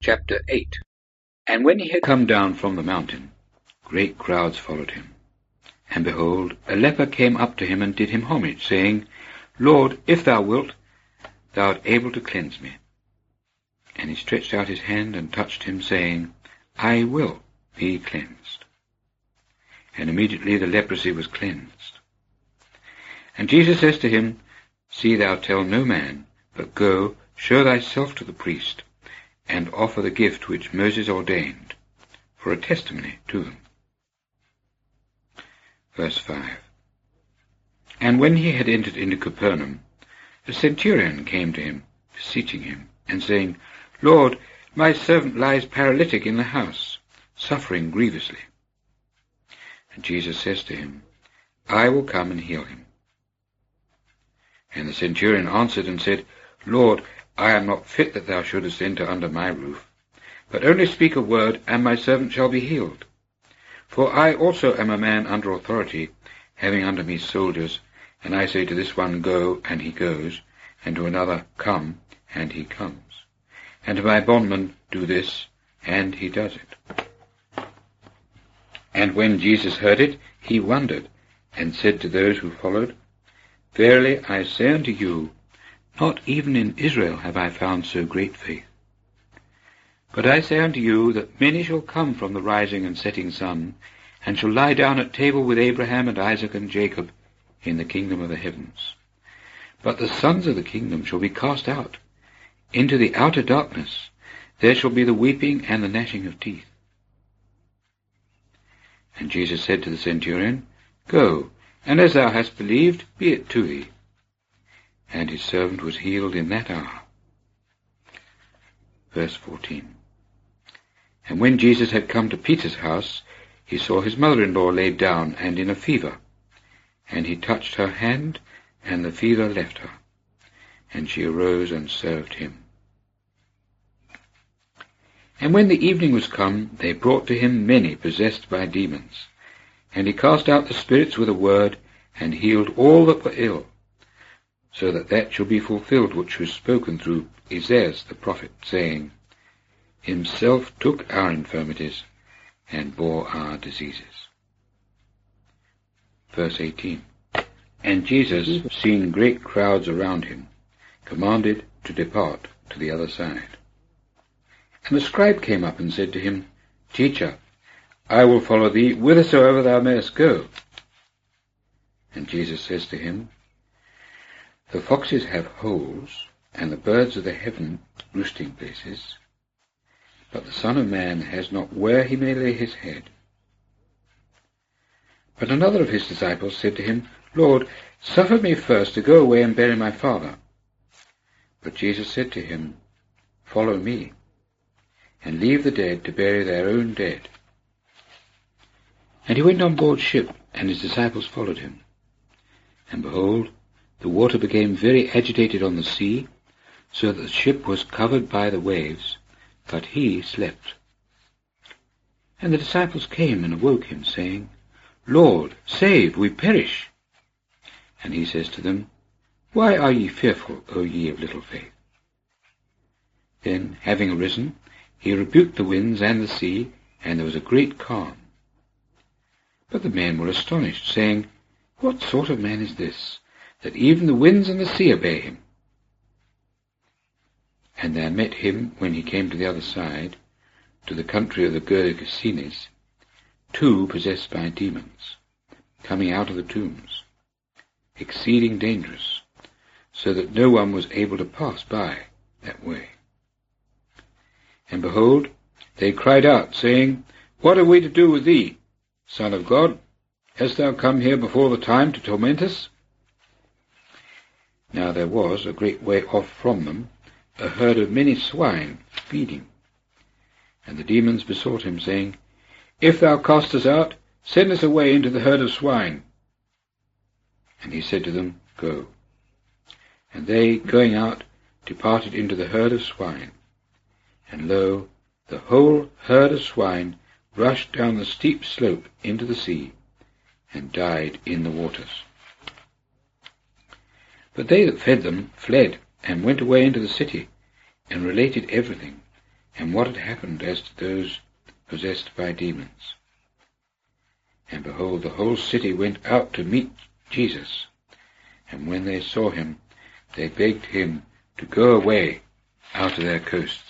Chapter 8. And when he had come down from the mountain, great crowds followed him. And behold, a leper came up to him and did him homage, saying, Lord, if thou wilt, thou art able to cleanse me. And he stretched out his hand and touched him, saying, I will be cleansed. And immediately the leprosy was cleansed. And Jesus says to him, See thou tell no man, but go, show thyself to the priest, and offer the gift which Moses ordained, for a testimony to them. Verse 5. And when he had entered into Capernaum, a centurion came to him, beseeching him, and saying, Lord, my servant lies paralytic in the house, suffering grievously. And Jesus says to him, I will come and heal him. And the centurion answered and said, Lord, I am not fit that thou shouldest enter under my roof, but only speak a word, and my servant shall be healed. For I also am a man under authority, having under me soldiers, and I say to this one, Go, and he goes, and to another, Come, and he comes. And to my bondman, Do this, and he does it. And when Jesus heard it, he wondered, and said to those who followed, Verily I say unto you, not even in Israel have I found so great faith. But I say unto you that many shall come from the rising and setting sun, and shall lie down at table with Abraham and Isaac and Jacob in the kingdom of the heavens. But the sons of the kingdom shall be cast out into the outer darkness. There shall be the weeping and the gnashing of teeth. And Jesus said to the centurion, Go, and as thou hast believed, be it to thee. And his servant was healed in that hour. Verse 14. And when Jesus had come to Peter's house, he saw his mother-in-law laid down and in a fever. And he touched her hand, and the fever left her. And she arose and served him. And when the evening was come, they brought to him many possessed by demons. And he cast out the spirits with a word, and healed all that were ill, so that shall be fulfilled which was spoken through Isaiah the prophet, saying, Himself took our infirmities, and bore our diseases. Verse 18. And Jesus, seeing great crowds around him, commanded to depart to the other side. And the scribe came up and said to him, Teacher, I will follow thee whithersoever thou mayest go. And Jesus says to him, The foxes have holes, and the birds of the heaven roosting places, but the Son of Man has not where he may lay his head. But another of his disciples said to him, Lord, suffer me first to go away and bury my father. But Jesus said to him, Follow me, and leave the dead to bury their own dead. And he went on board ship, and his disciples followed him. And behold, the water became very agitated on the sea, so that the ship was covered by the waves, but he slept. And the disciples came and awoke him, saying, Lord, save, we perish. And he says to them, Why are ye fearful, O ye of little faith? Then, having arisen, he rebuked the winds and the sea, and there was a great calm. But the men were astonished, saying, What sort of man is this, that even the winds and the sea obey him? And there met him, when he came to the other side, to the country of the Gergesenes, 2 possessed by demons, coming out of the tombs, exceeding dangerous, so that no one was able to pass by that way. And behold, they cried out, saying, What have we to do with thee, Son of God? Hast thou come here before the time to torment us? Now there was, a great way off from them, a herd of many swine feeding. And the demons besought him, saying, If thou cast us out, send us away into the herd of swine. And he said to them, Go. And they, going out, departed into the herd of swine. And lo, the whole herd of swine rushed down the steep slope into the sea, and died in the waters. But they that fed them fled, and went away into the city, and related everything, and what had happened as to those possessed by demons. And behold, the whole city went out to meet Jesus, and when they saw him, they begged him to go away out of their coasts.